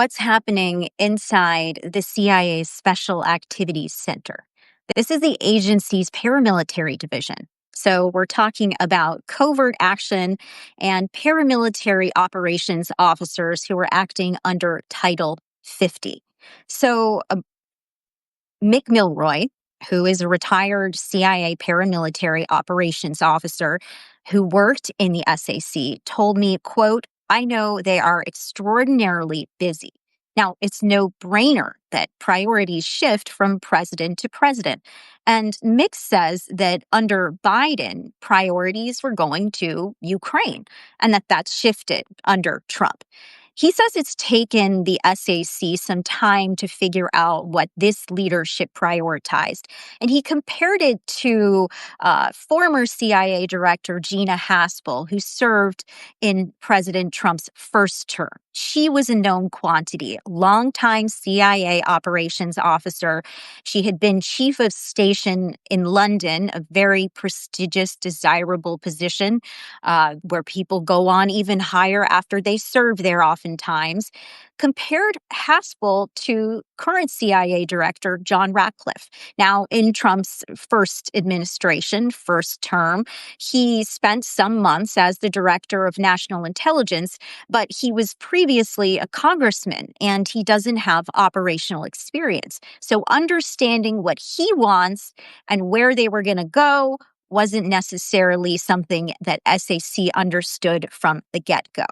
what's happening inside the CIA's Special Activities Center. This is the agency's paramilitary division. So we're talking about covert action and paramilitary operations officers who are acting under Title 50. So Mick Mulroy, who is a retired CIA paramilitary operations officer who worked in the SAC, told me, quote, "I know they are extraordinarily busy. Now, it's no brainer that priorities shift from president to president. And Mick says that under Biden, priorities were going to Ukraine and that's shifted under Trump. He says it's taken the SAC some time to figure out what this leadership prioritized. And he compared it to former CIA Director Gina Haspel, who served in President Trump's first term. She was a known quantity, longtime CIA operations officer. She had been chief of station in London, a very prestigious, desirable position where people go on even higher after they serve there oftentimes, compared Haspel to current CIA Director John Ratcliffe. Now, in Trump's first administration, first term, he spent some months as the Director of National Intelligence, but he was previously a congressman and he doesn't have operational experience. So understanding what he wants and where they were going to go wasn't necessarily something that SAC understood from the get-go.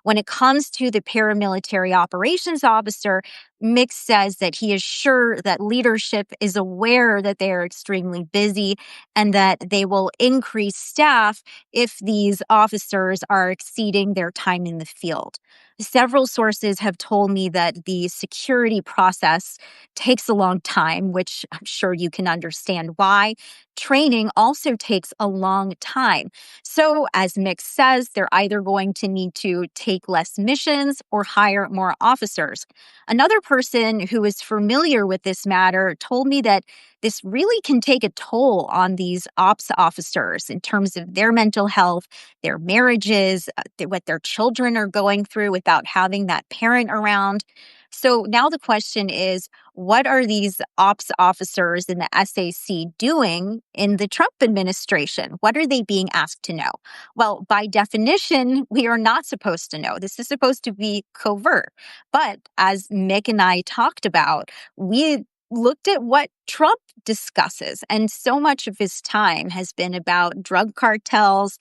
When it comes to the paramilitary operations officer, Mick says that he is sure that leadership is aware that they are extremely busy and that they will increase staff if these officers are exceeding their time in the field. Several sources have told me that the security process takes a long time, which I'm sure you can understand why. Training also takes a long time. So, as Mick says, they're either going to need to take less missions or hire more officers. Another person who is familiar with this matter told me that this really can take a toll on these ops officers in terms of their mental health, their marriages, what their children are going through without having that parent around. So now the question is, what are these ops officers in the SAC doing in the Trump administration? What are they being asked to know? Well, by definition, we are not supposed to know. This is supposed to be covert. But as Mick and I talked about, we looked at what Trump discusses, and so much of his time has been about drug cartels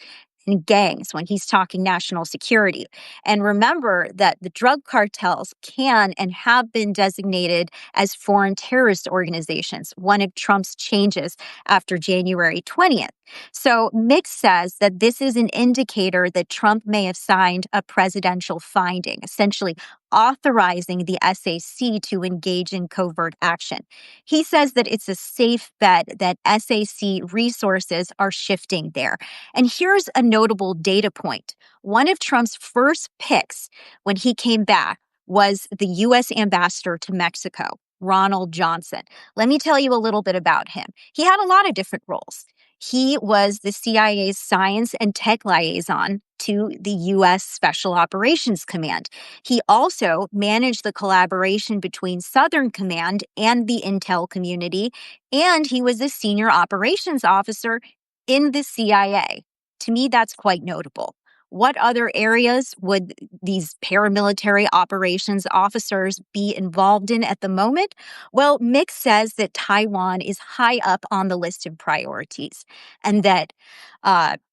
and gangs when he's talking national security. And remember that the drug cartels can and have been designated as foreign terrorist organizations, one of Trump's changes after January 20th. So Mick says that this is an indicator that Trump may have signed a presidential finding, essentially authorizing the SAC to engage in covert action. He says that it's a safe bet that SAC resources are shifting there. And here's a notable data point. One of Trump's first picks when he came back was the U.S. ambassador to Mexico, Ronald Johnson. Let me tell you a little bit about him. He had a lot of different roles. He was the CIA's science and tech liaison to the U.S. Special Operations Command. He also managed the collaboration between Southern Command and the intel community, and he was a senior operations officer in the CIA. To me, that's quite notable. What other areas would these paramilitary operations officers be involved in at the moment? Well, Mick says that Taiwan is high up on the list of priorities and that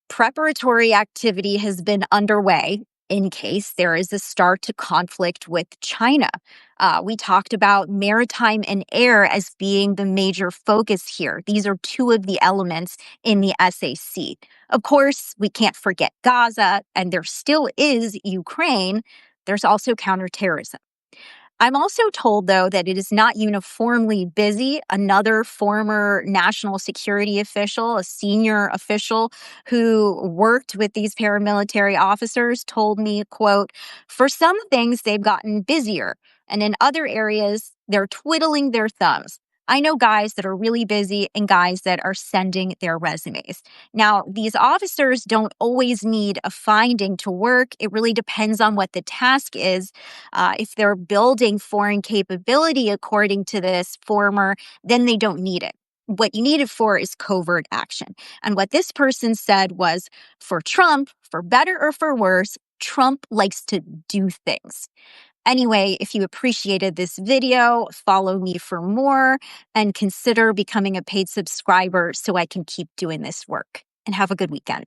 preparatory activity has been underway in case there is a start to conflict with China. We talked about maritime and air as being the major focus here. These are two of the elements in the SAC. Of course, we can't forget Gaza, and there still is Ukraine. There's also counterterrorism. I'm also told, though, that it is not uniformly busy. Another former national security official, a senior official who worked with these paramilitary officers, told me, quote, "For some things, they've gotten busier, and in other areas, they're twiddling their thumbs. I know guys that are really busy and guys that are sending their resumes. Now, these officers don't always need a finding to work. It really depends on what the task is. If they're building foreign capability, according to this former, then they don't need it. What you need it for is covert action. And what this person said was, for Trump, for better or for worse, Trump likes to do things. Anyway, if you appreciated this video, follow me for more and consider becoming a paid subscriber so I can keep doing this work. And have a good weekend.